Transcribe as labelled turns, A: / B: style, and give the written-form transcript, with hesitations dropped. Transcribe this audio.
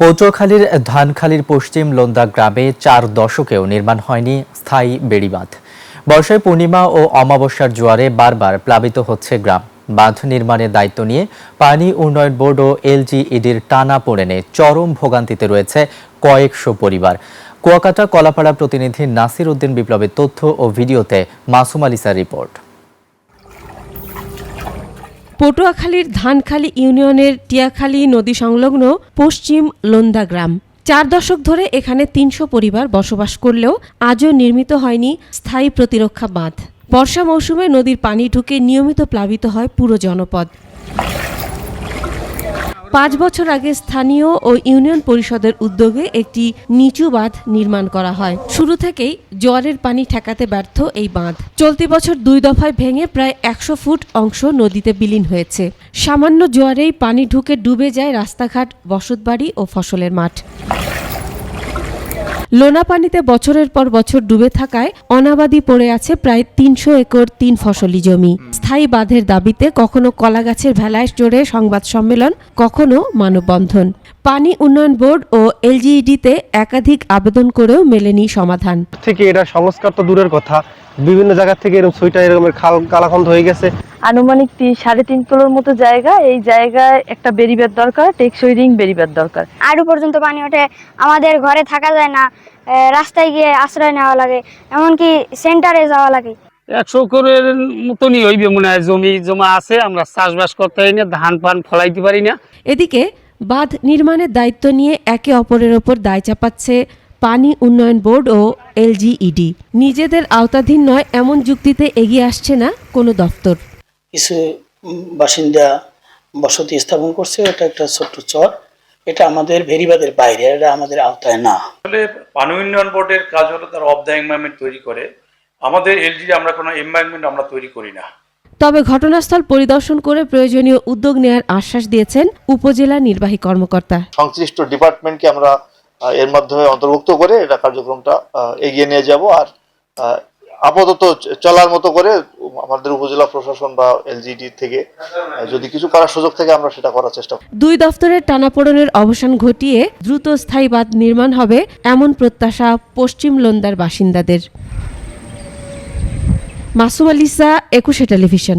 A: পটুয়াখালীর ধানখালীর পশ্চিম লোন্দা গ্রামে 4 দশকেও নির্মাণ হয়নি স্থায়ী বেড়িবাঁধ। বর্ষায় পূর্ণিমা ও অমাবস্যার জোয়ারে বারবার প্লাবিত হচ্ছে গ্রাম। বাঁধ নির্মাণের দায়িত্ব নিয়ে পানি উন্নয়ন বোর্ড ও এলজিইডির টানাপোড়েনে চরম ভোগান্তিতে রয়েছে কয়েকশো পরিবার। কুয়াকাটা কলাপাড়া প্রতিনিধি নাসির উদ্দিন বিপ্লবের তথ্য ও ভিডিওতে মাসুম আলিসার রিপোর্ট।
B: পটুয়াখালীর ধানখালী ইউনিয়নের টিয়াখালী নদী সংলগ্ন পশ্চিম লোন্দা গ্রাম। 4 দশক ধরে এখানে 300 পরিবার বসবাস করলেও আজও নির্মিত হয়নি স্থায়ী প্রতিরক্ষা বাঁধ। বর্ষা মৌসুমে নদীর পানি ঢুকে নিয়মিত প্লাবিত হয় পুরো জনপদ। 5 বছর আগে স্থানীয় ও ইউনিয়ন পরিষদের উদ্যোগে একটি নিচু বাঁধ নির্মাণ করা হয়। শুরু থেকেই জোয়ারের পানি ঠেকাতে ব্যর্থ এই বাঁধ। চলতি বছর 2 দফায় ভেঙে প্রায় 100 ফুট অংশ নদীতে বিলীন হয়েছে। সামান্য জোয়ারেই পানি ঢুকে ডুবে যায় রাস্তাঘাট, বসতবাড়ি ও ফসলের মাঠ। লোনা পানিতে বছরের পর বছর ডুবে থাকায় অনাবাদি পড়ে আছে প্রায় 300 একর 3 ফসলি জমি। স্থায়ী বাঁধের দাবিতে কখনো কলাগাছের ভেলায় জোরে সংবাদ সম্মেলন, কখনো মানববন্ধন। পানি উন্নয়ন বোর্ড ও এলজিইডিতে একাধিক আবেদন করেও মেলেনি সমাধান।
C: থেকে এটা সংস্কার তো দূরের কথা, বিভিন্ন জায়গা থেকে এরকম ছয়টা এরকমের খাল কালাখন্দ হয়ে গেছে।
D: আনুমানিক 3.5 কিলোর মতো জায়গা, এই জায়গায় একটা বেড়িবাঁধ দরকার, টেকসই রিং বেড়িবাঁধ দরকার।
E: আরো পর্যন্ত পানি ওঠে, আমাদের ঘরে থাকা যায় না, রাস্তায় গিয়ে আশ্রয় নেওয়া লাগে, এমনকি সেন্টারে যাওয়া লাগে।
F: 100 একরের মতনই হইবে মনে হয়। জমি জমা আছে, আমরা চাষবাস করতে পারি না, ধান পান ফলাইতে পারি না।
B: এদিকে বাঁধ নির্মাণের দায়িত্ব নিয়ে একে অপরের ওপর দায় চাপাচ্ছে পানি উন্নয়ন বোর্ড ও এলজিইডি। নিজেদের আওতাধীন নয় এমন যুক্তিতে এগিয়ে আসছে না কোনো দপ্তর।
G: কিছু বাসিন্দা বসতি স্থাপন করছে, এটা একটা ছোট্ট চর, এটা আমাদের ভেরিবাদের বাইরে, এটা আমাদের আওতায় না।
H: আসলে পানি উন্নয়ন বোর্ডের কাজ হলো তার অফ দ্য এনভায়রনমেন্ট তৈরি করে। আমাদের এলজিডি আমরা কোনো এনভায়রনমেন্ট আমরা তৈরি করি না।
B: তবে ঘটনাস্থল পরিদর্শন করে প্রয়োজনীয় উদ্যোগ নেওয়ার আশ্বাস দিয়েছেন উপজেলা নির্বাহী কর্মকর্তা।
I: সংশ্লিষ্ট ডিপার্টমেন্টকে আমরা এর মাধ্যমে অন্তর্ভুক্ত করে এটা কার্যক্রমটা এগিয়ে নিয়ে যাব। আর আপাতত চলার মতো করে আমাদের উপজেলা প্রশাসন বা এলজিডি থেকে যদি কিছু করার সুযোগ থাকে আমরা সেটা করার চেষ্টা করব।
B: 2 দফতরের টানাপোড়েনের অবসান ঘটিয়ে দ্রুত স্থায়ী বাঁধ নির্মাণ হবে এমন প্রত্যাশা পশ্চিম লোন্দার বাসিন্দাদের। মাসুম আলিসা, 21 টেলিভিশন।